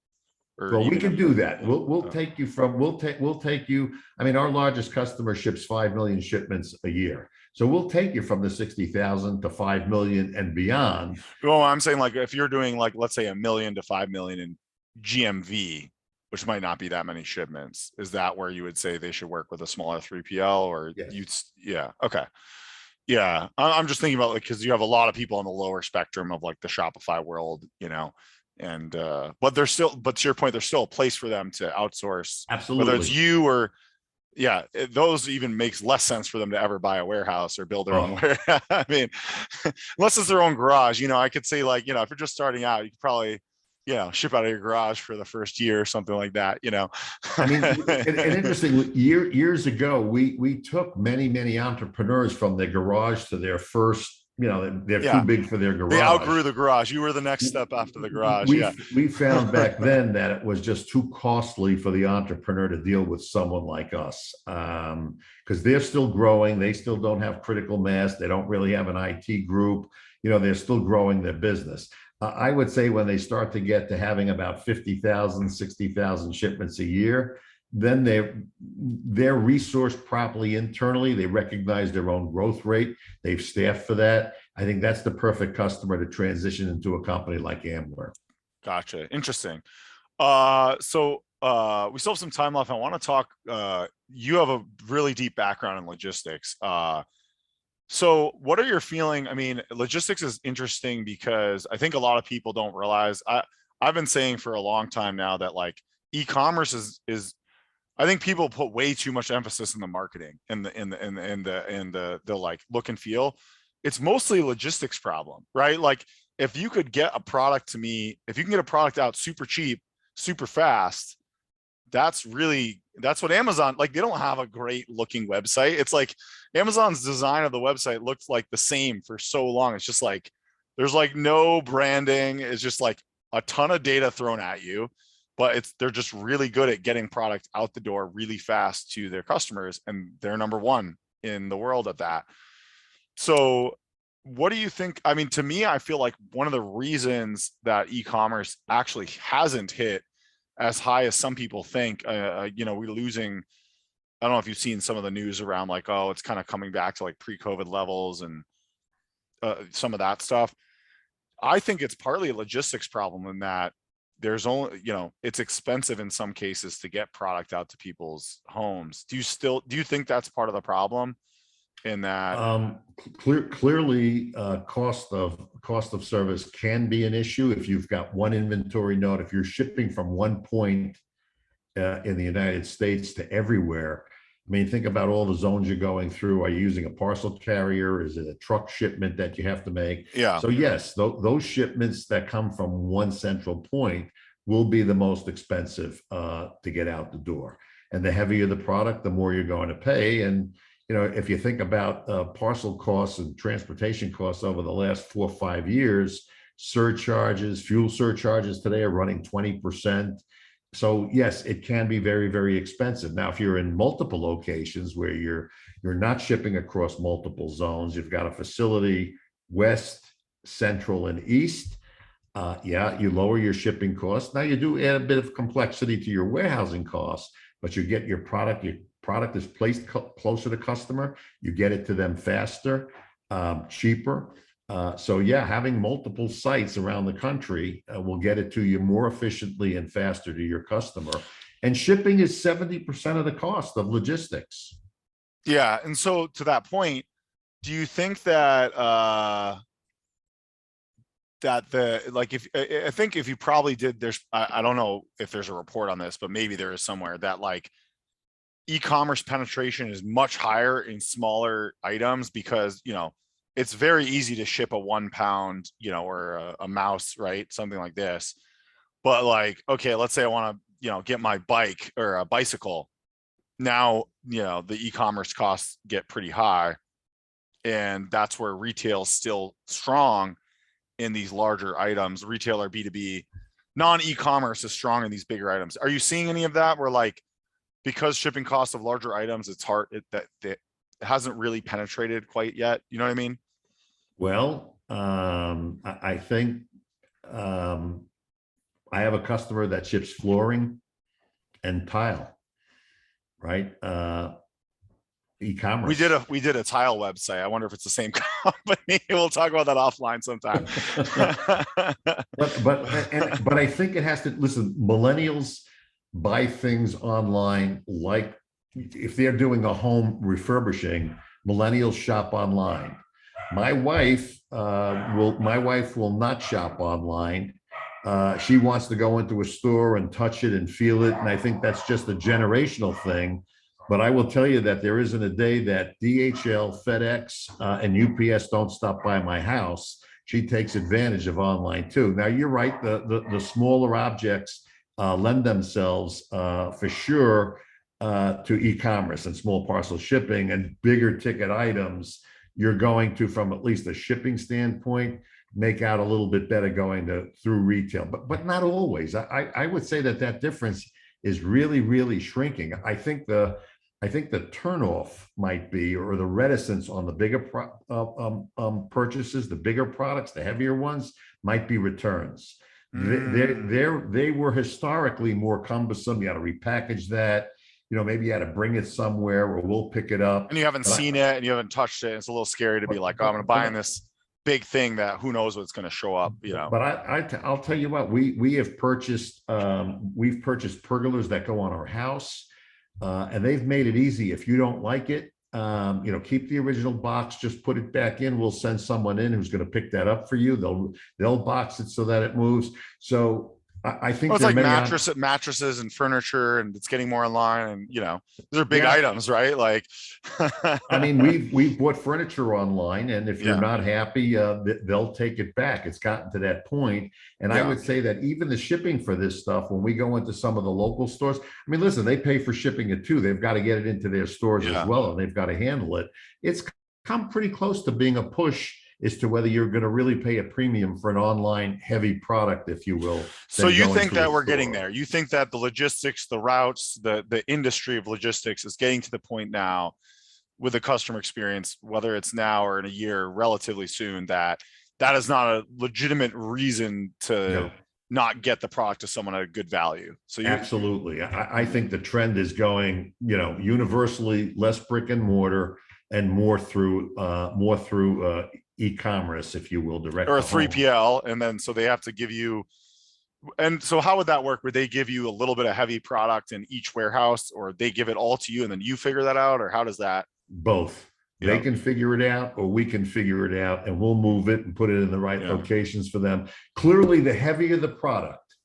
or Well, we even can if do that. yeah. We'll take you from, we'll take you. I mean, our largest customer ships 5 million shipments a year. So we'll take you from the 60,000 to 5 million and beyond. Well, I'm saying like if you're doing like let's say 1 million to 5 million in GMV, which might not be that many shipments, is that where you would say they should work with a smaller 3PL or Yes. yeah, okay. Yeah, I'm just thinking about like because you have a lot of people on the lower spectrum of like the Shopify world, and but but to your point, there's still a place for them to outsource, whether it's Absolutely. you or yeah, those even makes less sense for them to ever buy a warehouse or build their own Oh, warehouse. I mean, unless it's their own garage, I could say like, if you're just starting out, you could probably, ship out of your garage for the first year or something like that. I mean, and interesting, years ago, we took many entrepreneurs from their garage to their first, they're too Yeah, big for their they garage. outgrew the garage. You were the next step after the garage. we Yeah. we found back then that it was just too costly for the entrepreneur to deal with someone like us, because they're still growing. They still don't have critical mass. They don't really have an IT group. They're still growing their business. I would say when they start to get to having about 50,000, 60,000 shipments a year, then they're resourced properly internally. They recognize their own growth rate. They've staffed for that. I think that's the perfect customer to transition into a company like Amware. Gotcha. Interesting. So we still have some time left. I want to talk, you have a really deep background in logistics. So what are your feeling? I mean, logistics is interesting because I think a lot of people don't realize I've been saying for a long time now that like e-commerce is I think people put way too much emphasis in the marketing and the like look and feel. It's mostly a logistics problem, right? Like if you could get a product to me, if you can get a product out super cheap, super fast, that's what Amazon, like they don't have a great looking website. It's like Amazon's design of the website looks like the same for so long. It's just like there's like no branding. It's just like a ton of data thrown at you, but they're just really good at getting product out the door really fast to their customers, and they're number one in the world at that. So what do you think? I mean, to me, I feel like one of the reasons that e-commerce actually hasn't hit as high as some people think, we're losing, I don't know if you've seen some of the news around like, oh, it's kind of coming back to like pre-COVID levels and some of that stuff. I think it's partly a logistics problem in that there's only, it's expensive in some cases to get product out to people's homes. Do you think that's part of the problem in that? Clearly, cost of service can be an issue if you've got one inventory node. If you're shipping from one point in the United States to everywhere, I mean, think about all the zones you're going through. Are you using a parcel carrier? Is it a truck shipment that you have to make? Yeah. So yes, those shipments that come from one central point will be the most expensive to get out the door. And the heavier the product, the more you're going to pay. And if you think about parcel costs and transportation costs over the last 4 or 5 years, surcharges, fuel surcharges today are running 20%. So yes, it can be very, very expensive. Now, if you're in multiple locations where you're not shipping across multiple zones, you've got a facility west, central, and east. You lower your shipping costs. Now you do add a bit of complexity to your warehousing costs, but you get your product is placed closer to customer. You get it to them faster, cheaper. So yeah, having multiple sites around the country will get it to you more efficiently and faster to your customer. And shipping is 70% of the cost of logistics. Yeah. And so to that point, do you think that that the like if I think if you probably did I don't know if there's a report on this, but maybe there is somewhere that like e-commerce penetration is much higher in smaller items because it's very easy to ship a 1 pound or a mouse, right, something like this. But like, okay, let's say I want to get my bike or a bicycle. Now the e-commerce costs get pretty high, and that's where retail's still strong in these larger items. Retail or B2B, non-e-commerce is strong in these bigger items. Are you seeing any of that where like, because shipping costs of larger items, it's hard, that it hasn't really penetrated quite yet? You know what I mean? Well, I think I have a customer that ships flooring and tile, right? E-commerce. We did a tile website. I wonder if it's the same company. We'll talk about that offline sometime. but I think it has to, listen, millennials buy things online. Like if they're doing a home refurbishing, millennials shop online. My wife will not shop online. She wants to go into a store and touch it and feel it. And I think that's just a generational thing. But I will tell you that there isn't a day that DHL, FedEx, and UPS don't stop by my house. She takes advantage of online too. Now, you're right. The smaller objects lend themselves for sure to e-commerce and small parcel shipping, and bigger ticket items. You're going to, from at least a shipping standpoint, make out a little bit better going through retail, but not always. I would say that difference is really shrinking. I think the turnoff might be, or the reticence on the bigger purchases, the bigger products, the heavier ones, might be returns. They were historically more cumbersome. You got to repackage that. Maybe you had to bring it somewhere, or we'll pick it up. And you haven't seen it and you haven't touched it. It's a little scary to be like, oh, I'm going to buy in this big thing that who knows what's going to show up. But I'll tell you what, we've purchased pergolas that go on our house, and they've made it easy. If you don't like it, keep the original box, just put it back in. We'll send someone in who's going to pick that up for you. They'll box it so that it moves. So I think it's like mattresses and furniture, and it's getting more online, and those are big items, right? Like, I mean, we've bought furniture online, and if you're not happy, they'll take it back. It's gotten to that point. And I would say that even the shipping for this stuff, when we go into some of the local stores, I mean, listen, they pay for shipping it too. They've got to get it into their stores as well, and they've got to handle it. It's come pretty close to being a push as to whether you're going to really pay a premium for an online heavy product, if you will. So you think that we're getting there? You think that the logistics, the routes, the industry of logistics is getting to the point now with the customer experience, whether it's now or in a year, relatively soon, that is not a legitimate reason to not get the product to someone at a good value. So absolutely. I think the trend is going, universally less brick and mortar and more through e-commerce, if you will, direct or a 3PL. And then so they have to give you, and so how would that work? Would they give you a little bit of heavy product in each warehouse, or they give it all to you and then you figure that out? Or how does that? Both. They can figure it out, or we can figure it out, and we'll move it and put it in the right locations for them. Clearly, the heavier the product,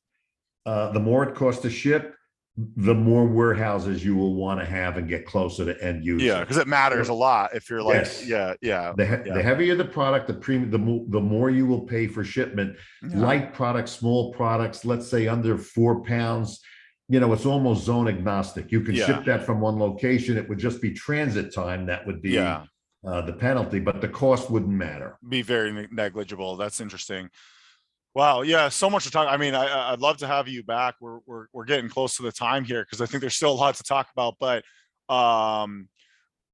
the more it costs to ship, the more warehouses you will want to have and get closer to end user. Yeah, because it matters a lot if you're like, the heavier the product, the more you will pay for shipment. Light products, small products, let's say under 4 pounds, it's almost zone agnostic. You can ship that from one location. It would just be transit time that would be the penalty, but the cost wouldn't matter. Be very negligible. That's interesting. Wow. Yeah. So much to talk. I mean, I'd love to have you back. We're getting close to the time here, because I think there's still a lot to talk about, but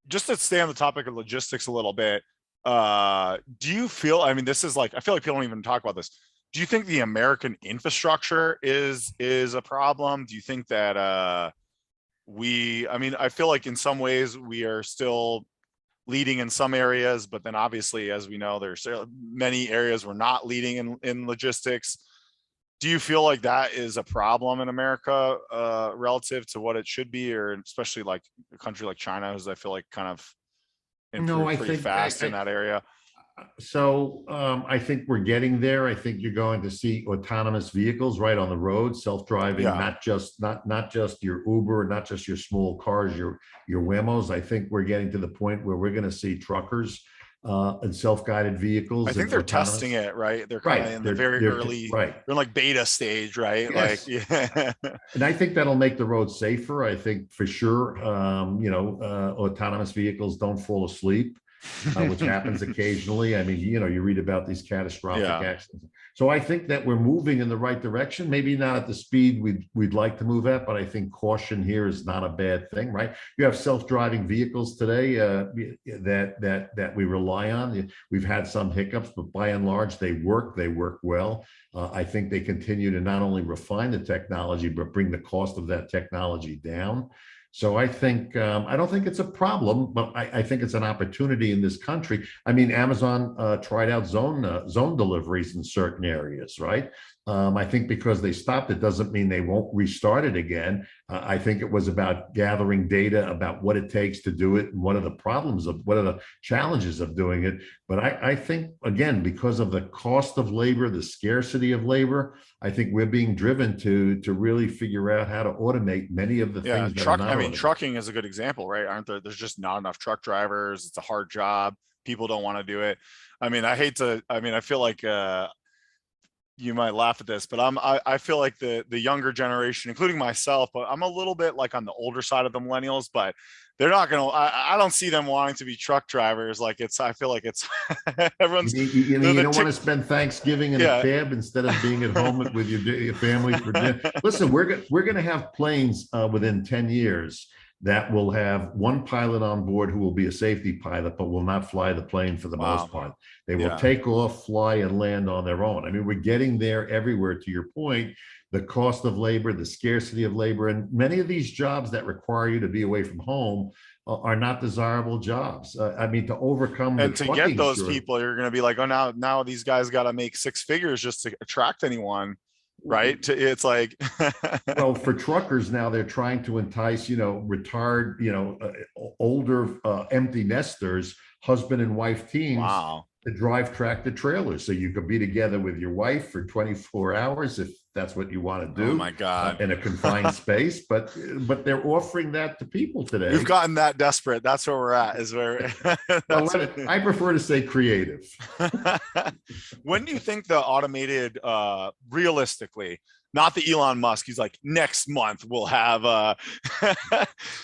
just to stay on the topic of logistics a little bit, do you feel, I mean, this is like, I feel like people don't even talk about this. Do you think the American infrastructure is a problem? Do you think that I mean, I feel like in some ways we are still leading in some areas, but then obviously, as we know, there's many areas we're not leading in logistics. Do you feel like that is a problem in America relative to what it should be, or especially like a country like China, who's I feel like kind of No, improved pretty fast in that area? I think we're getting there. I think you're going to see autonomous vehicles right on the road, self-driving, Yeah. not just your Uber, not just your small cars, your Waymos. I think we're getting to the point where we're going to see truckers and self-guided vehicles. I think and they're autonomous. testing it, right? They're kind of Right. in the very early, Right. they're in like beta stage, right? Yes. Like, yeah. And I think that'll make the road safer. I think for sure, autonomous vehicles don't fall asleep, which happens occasionally. I mean, you read about these catastrophic Yeah. accidents. So I think that we're moving in the right direction. Maybe not at the speed we'd like to move at, but I think caution here is not a bad thing, right? You have self-driving vehicles today that we rely on. We've had some hiccups, but by and large, they work well. I think they continue to not only refine the technology, but bring the cost of that technology down. So I think I don't think it's a problem, but I think it's an opportunity in this country. I mean, Amazon tried out zone deliveries in certain areas, right? I think because they stopped it doesn't mean they won't restart it again. I think it was about gathering data about what it takes to do it and what are the challenges of doing it. But I think, again, because of the cost of labor, the scarcity of labor, I think we're being driven to really figure out how to automate many of the things that are not automated. Trucking is a good example, right? There's just not enough truck drivers. It's a hard job. People don't want to do it. I mean, I feel like you might laugh at this, but I feel like the younger generation, including myself, but I'm a little bit like on the older side of the millennials, but they're not gonna. I don't see them wanting to be truck drivers. Like I feel like it's everyone's. You don't want to spend Thanksgiving in a cab instead of being at home with your family for dinner. Listen, we're going to have planes within 10 years that will have one pilot on board who will be a safety pilot, but will not fly the plane for the most part. They will take off, fly, and land on their own. I mean, we're getting there everywhere, to your point. The cost of labor, the scarcity of labor, and many of these jobs that require you to be away from home are not desirable jobs. I mean, to overcome and to get those people, you're going to be like, oh, now these guys got to make six figures just to attract anyone. Right. It's like, well, for truckers now, they're trying to entice, retired, older empty nesters, husband and wife teams to drive tractor trailers. So you could be together with your wife for 24 hours if that's what you want to do. Oh my God. In a confined space. But they're offering that to people today. We've gotten that desperate. That's where we're at, is where I prefer to say creative. When do you think the automated, realistically, not the Elon Musk, he's like, next month we'll have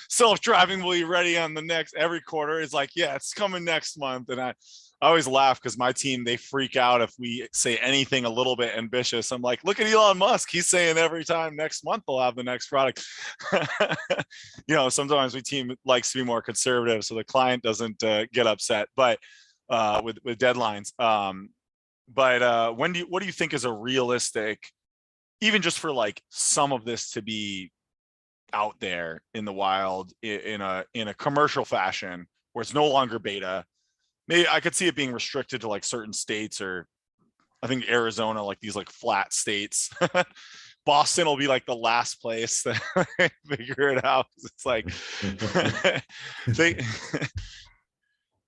self-driving will be ready on the next every quarter. It's like, yeah, it's coming next month. And I always laugh because my team, they freak out if we say anything a little bit ambitious. I'm like, look at Elon Musk. He's saying every time next month they'll have the next product. Sometimes my team likes to be more conservative so the client doesn't get upset, but with deadlines. What do you think is a realistic, even just for like some of this to be out there in the wild in a commercial fashion where it's no longer beta? Maybe I could see it being restricted to like certain states, or I think Arizona, like these like flat states. Boston will be like the last place that figure it out. It's like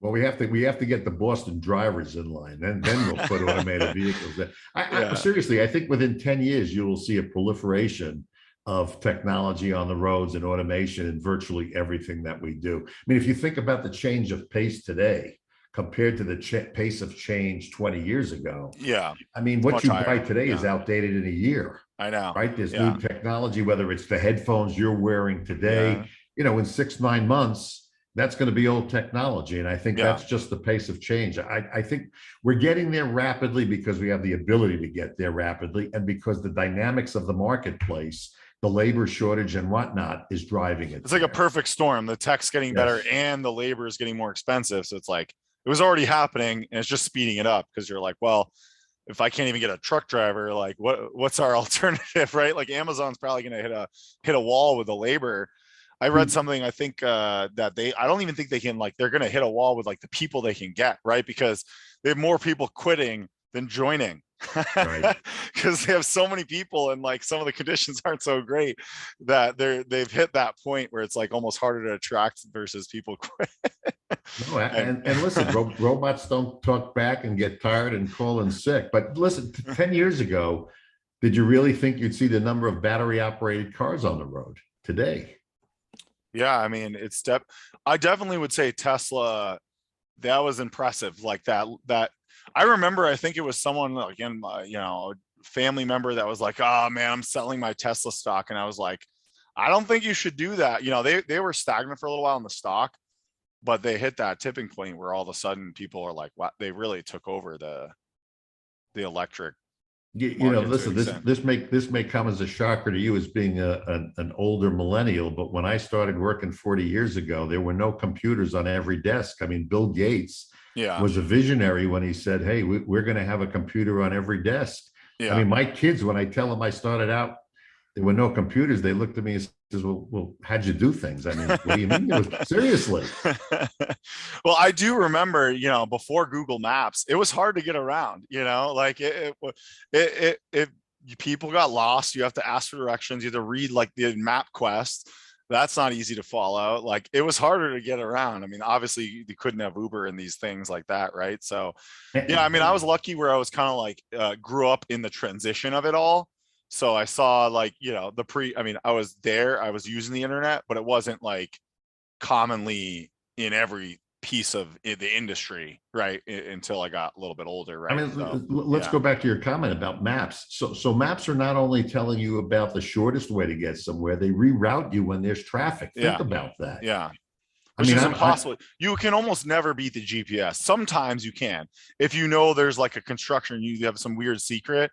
well, we have to get the Boston drivers in line, then we'll put automated vehicles there. Seriously, I think within 10 years you will see a proliferation of technology on the roads and automation in virtually everything that we do. I mean, if you think about the change of pace today compared to the pace of change 20 years ago. Yeah. I mean, what you buy today is outdated in a year. I know. Right? There's new technology, whether it's the headphones you're wearing today, in 6-9 months, that's going to be old technology. And I think that's just the pace of change. I think we're getting there rapidly because we have the ability to get there rapidly, and because the dynamics of the marketplace, the labor shortage and whatnot, is driving it. It's like a perfect storm. The tech's getting better and the labor is getting more expensive. So it's like, it was already happening and it's just speeding it up, because you're like, well, if I can't even get a truck driver, like what's our alternative, right? Like Amazon's probably going to hit a wall with the labor. I read something, I think that I don't even think they can, like, they're going to hit a wall with like the people they can get, right? Because they have more people quitting than joining. Right. Because they have so many people and like some of the conditions aren't so great that they've hit that point where it's like almost harder to attract versus people quit. No, And and listen, robots don't talk back and get tired and call in sick. But listen, 10 years ago, did you really think you'd see the number of battery operated cars on the road today? yeah, I mean, I definitely would say Tesla, that was impressive. Like that I remember, I think it was someone like in my, family member that was like, oh man, I'm selling my Tesla stock. And I was like, I don't think you should do that. They were stagnant for a little while in the stock, but they hit that tipping point where all of a sudden people are like, wow, they really took over the electric market to an Listen, extent. this may come as a shocker to you as being an older millennial, but when I started working 40 years ago, there were no computers on every desk. I mean, Bill Gates Yeah. was a visionary when he said, hey, we're going to have a computer on every desk. I Yeah. mean, my kids, when I tell them I started out, there were no computers, they looked at me and says, well, how'd you do things? I mean, what do you mean? Seriously. Well, I do remember, before Google Maps, it was hard to get around, like it people got lost. You have to ask for directions. You have to read like the map quest. That's not easy to follow. Like it was harder to get around. I mean, obviously you couldn't have Uber and these things like that, right? So, yeah, I mean, I was lucky where I was kind of like grew up in the transition of it all. So I saw like, I mean, I was there, I was using the internet, but it wasn't like commonly in every piece of the industry, right? Until I got a little bit older, I right? mean, So, let's yeah. go back to your comment about maps. So maps are not only telling you about the shortest way to get somewhere, they reroute you when there's traffic. Think Yeah. about that. Yeah. I Which mean, is impossible. You can almost never beat the GPS. Sometimes you can, if there's like a construction, you have some weird secret,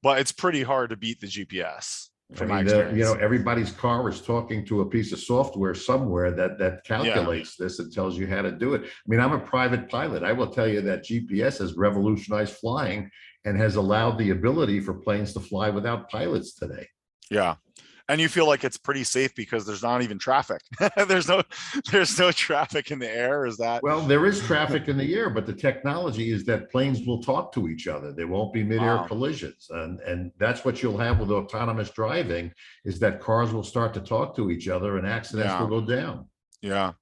but it's pretty hard to beat the GPS I from my mean, experience. everybody's car is talking to a piece of software somewhere that Yeah. calculates this and tells you how to do it. I mean, I'm a private pilot. I will tell you that GPS has revolutionized flying and has allowed the ability for planes to fly without pilots today. Yeah. And you feel like it's pretty safe because there's not even traffic. there's no traffic in the air. Is that? Well, there is traffic in the air, but the technology is that planes will talk to each other. There won't be midair Wow. collisions. And that's what you'll have with autonomous driving, is that cars will start to talk to each other and accidents will go down. Yeah.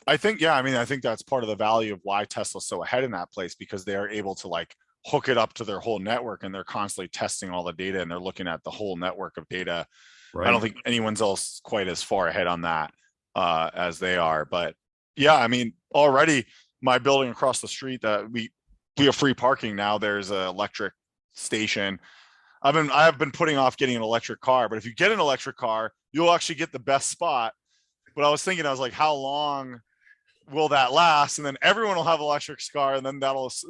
I think that's part of the value of why Tesla's so ahead in that place, because they're able to like hook it up to their whole network and they're constantly testing all the data and they're looking at the whole network of data. Right. I don't think anyone's else quite as far ahead on that as they are. But yeah, I mean, already my building across the street that we have free parking now. There's an electric station. I have been putting off getting an electric car, but if you get an electric car, you'll actually get the best spot. But I was like, how long will that last? And then everyone will have an electric car, and then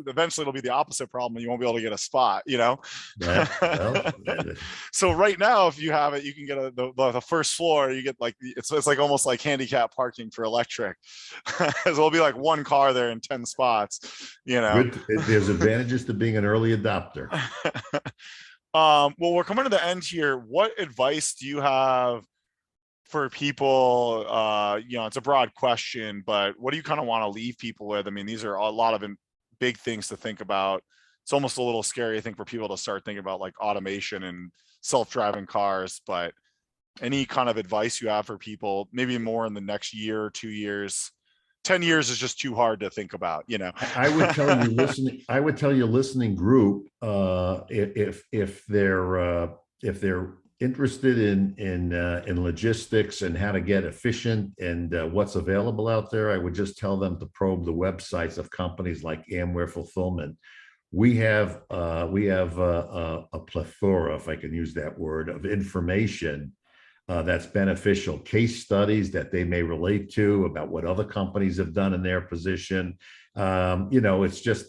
eventually it'll be the opposite problem, and you won't be able to get a spot, Yeah, well, So right now, if you have it, you can get the first floor. You get like it's like almost like handicap parking for electric. So it'll be like one car there in 10 spots. Good. There's advantages to being an early adopter. Well, we're coming to the end here. What advice do you have for people? It's a broad question, but what do you kind of want to leave people with? I mean, these are a lot of big things to think about. It's almost a little scary, I think, for people to start thinking about like automation and self-driving cars, but any kind of advice you have for people, maybe more in the next year or 2 years? 10 years is just too hard to think about, I would tell you listening group, if they're interested in logistics and how to get efficient and what's available out there, I would just tell them to probe the websites of companies like Amware Fulfillment. We have a plethora, if I can use that word, of information that's beneficial, case studies that they may relate to about what other companies have done in their position. It's just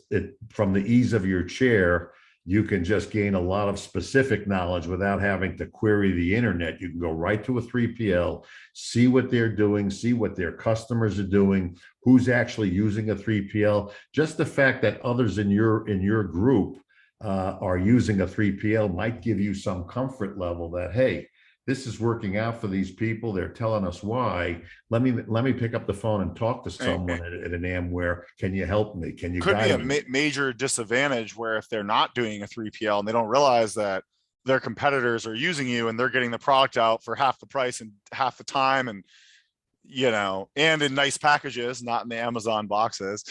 from the ease of your chair, you can just gain a lot of specific knowledge without having to query the internet. You can go right to a 3PL, see what they're doing, see what their customers are doing, who's actually using a 3PL. Just the fact that others in your group are using a 3PL might give you some comfort level that, hey, this is working out for these people. They're telling us why. Let me pick up the phone and talk to someone at an Amware. Can you help me? Can you could be guide me? major disadvantage where if they're not doing a 3PL and they don't realize that their competitors are using you and they're getting the product out for half the price and half the time, and and in nice packages, not in the Amazon boxes.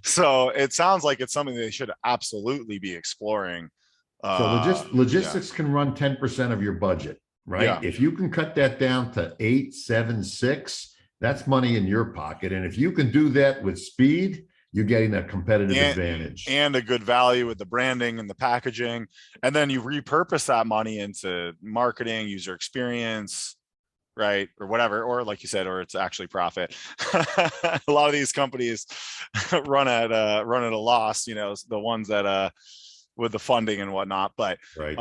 So it sounds like it's something they should absolutely be exploring. So logistics can run 10% of your budget, right? Yeah. If you can cut that down to 8, 7, 6, that's money in your pocket. And if you can do that with speed, you're getting a competitive advantage and a good value with the branding and the packaging. And then you repurpose that money into marketing, user experience, right? Or whatever, or like you said, or it's actually profit. A lot of these companies run at a loss, the ones that with the funding and whatnot. But right.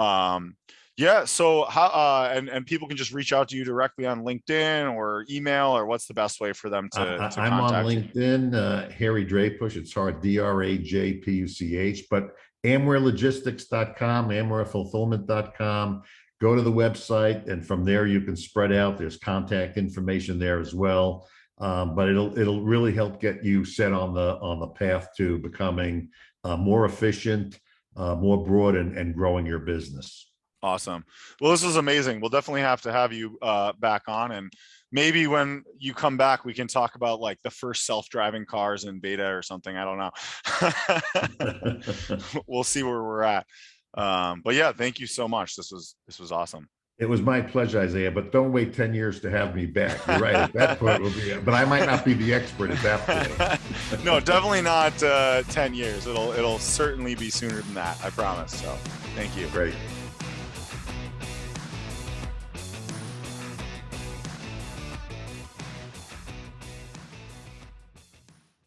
Yeah. So how and people can just reach out to you directly on LinkedIn or email, or what's the best way for them to I'm on contact LinkedIn, Harry Drajpuch. It's hard, Drajpuch, but AmwareLogistics.com, AmwareFulfillment.com. Go to the website, and from there you can spread out. There's contact information there as well. But it'll really help get you set on the path to becoming more efficient, more broad, and growing your business. Awesome. Well, this is amazing. We'll definitely have to have you back on, and maybe when you come back, we can talk about like the first self-driving cars in beta or something. I don't know. We'll see where we're at. But yeah, thank you so much. This was awesome. It was my pleasure, Isaiah, but don't wait 10 years to have me back. You're right. At that point, but I might not be the expert at that point. No, definitely not 10 years. It'll certainly be sooner than that. I promise. So thank you. Great.